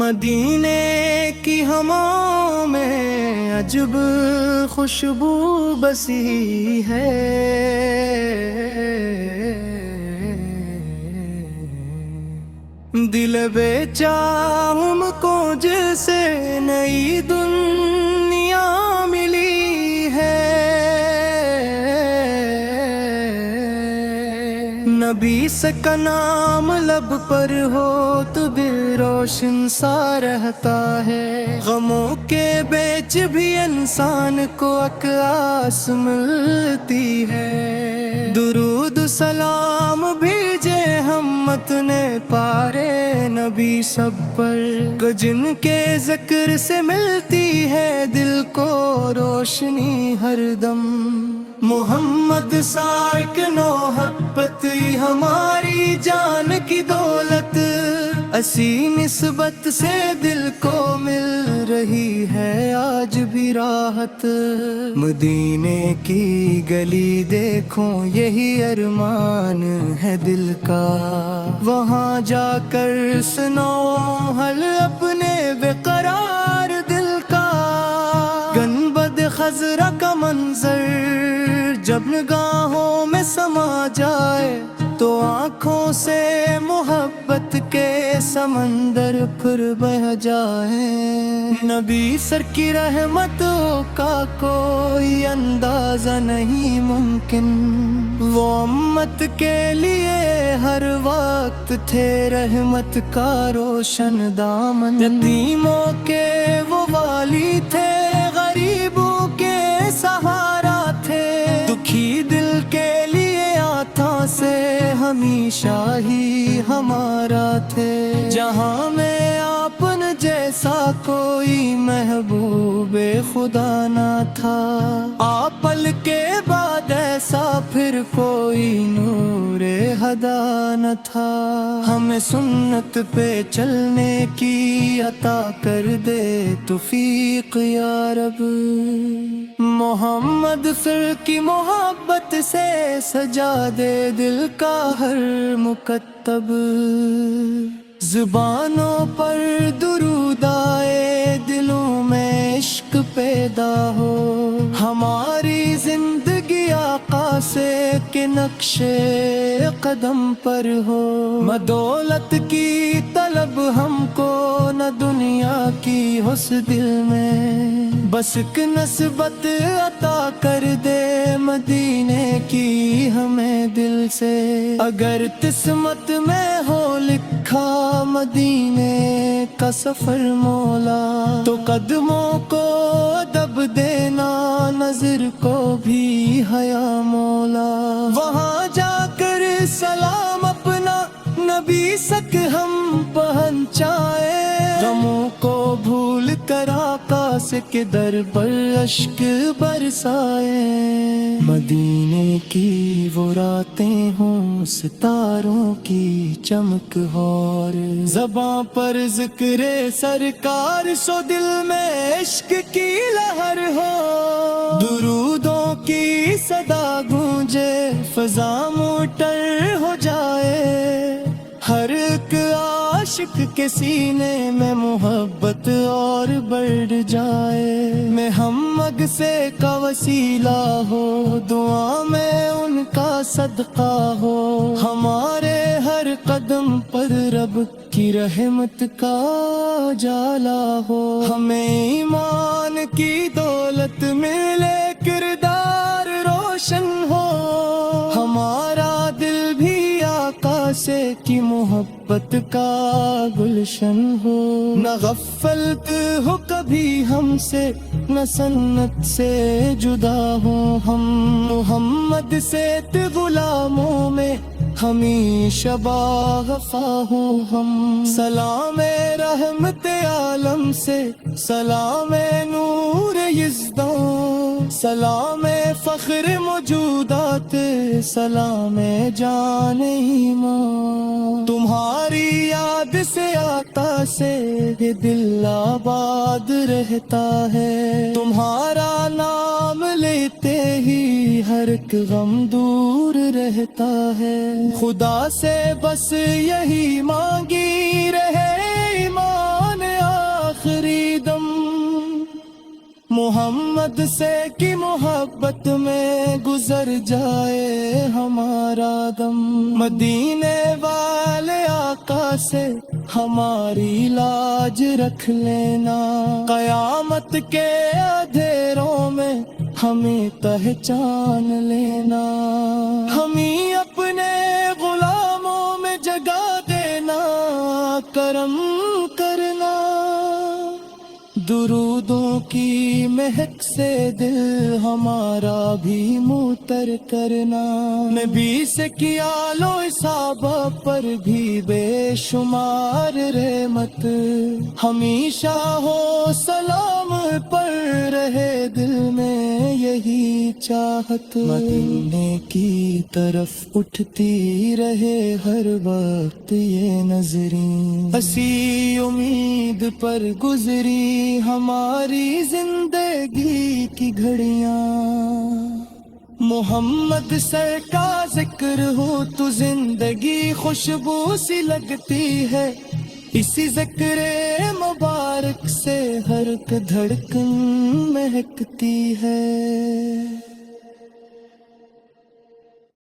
مدینے کی ہواؤں میں عجب خوشبو بسی ہے، دل بے چاہم کو جیسے نئی دنیا ملی ہے۔ نبی سے کا نام لب پر ہو تو دل روشن سا رہتا ہے، غموں کے بیچ بھی انسان کو اکیاس ملتی ہے۔ درود سلام بھیجے ہم اپنے پارے نبی سب پر، جن کے ذکر سے ملتی ہے دل کو روشنی ہر دم۔ محمد سائق محبت ہماری جان کی دولت، اسی نسبت سے دل کو مل رہی ہے آج بھی راحت۔ مدینے کی گلی دیکھو یہی ارمان ہے دل کا، وہاں جا کر سنو حل اپنے بے قرار دل کا۔ گنبد خضرا کا منظر جب نگاہوں میں سما جائے تو آنکھوں سے محبت کے سمندر پھر بہہ جائے۔ نبی سر کی رحمتوں کا کوئی اندازہ نہیں ممکن، وہ امت کے لیے ہر وقت تھے رحمت کا روشن دامن۔ یتیموں کے وہ والی تھے، غریبوں کے سہارا تھے، دکھی دل کے لیے آتھاں سے ہمیشہ ہی ہمارا تھے۔ جہاں میں آپن جیسا کوئی محبوب خدا نہ تھا، آپل کے بعد ایسا پھر کوئی نور ہدا نہ تھا۔ ہمیں سنت پہ چلنے کی عطا کر دے توفیق یا رب، محمد سر کی محبت سے سجا دے دل کا ہر مکتب۔ زبانوں پر درود آئے، دلوں میں عشق پیدا ہو، ہماری زندگی آقا سے کے نقشے قدم پر ہو۔ نہ دولت کی طلب ہم کو، نہ دنیا کی حس دل میں، بس ایک نسبت عطا کر دے مدینے کی ہمیں دل سے۔ اگر قسمت میں ہو لکھا مدینے کا سفر مولا، تو قدموں کو ادب دینا، نظر کو بھی حیا مولا۔ وہاں جا کر سلام اپنا نبی سک ہم پہنچائے، غموں کو بھول کر آقا سے کے در پر اشک برسائے۔ مدینے کی وہ راتیں ہوں ستاروں کی چمک اور، زباں پر ذکر سرکار سو دل میں عشق کی لہر ہو۔ درودوں کی صدا گونجے فضا معطر ہو جائے، ہر ایک عاشق کے سینے میں محبت اور بڑھ جائے۔ محمد سے کا وسیلہ ہو، دعا میں ان کا صدقہ ہو، ہمارے ہر قدم پر رب کی رحمت کا جالا ہو۔ ہمیں ایمان کی دولت ملے، کردار روشن ہو، ہمارا دل بھی آقا سے کی محبت کا گلشن ہو۔ نہ غفلت ہو کبھی ہم سے، نہ سنت سے جدا ہو ہم، محمد سے غلاموں میں ہمیشہ باوفا ہو ہم۔ سلام رحمت عالم سے، سلام نور یزداں، سلام فخر موجودات، سلام جان ایمان۔ تمہاری یاد سے آقا سے یہ دل آباد رہتا ہے، تمہارا نام لیتے ہی ہر ایک غم دور رہتا ہے۔ خدا سے بس یہی مانگی رہے ایمان محمد سے کی محبت میں گزر جائے ہمارا دم، مدینے والے آقا سے ہماری لاج رکھ لینا، قیامت کے اندھیروں میں ہمیں پہچان لینا، ہمیں اپنے غلاموں میں جگہ دینا، کرم کرنا، درودوں کی مہک سے دل ہمارا بھی معطر کرنا، نبی سے کیا لو صحابہ پر بھی بے شمار رحمت، ہمیشہ ہو سلام پر رہے دل میں یہی چاہت، مدینے کی طرف اٹھتی رہے ہر وقت یہ نظریں، اسی امید پر گزری ہماری زندگی کی گھڑیاں، محمد سر کا ذکر ہو تو زندگی خوشبو سی لگتی ہے، اسی ذکر مبارک سے ہر ایک دھڑکن مہکتی ہے۔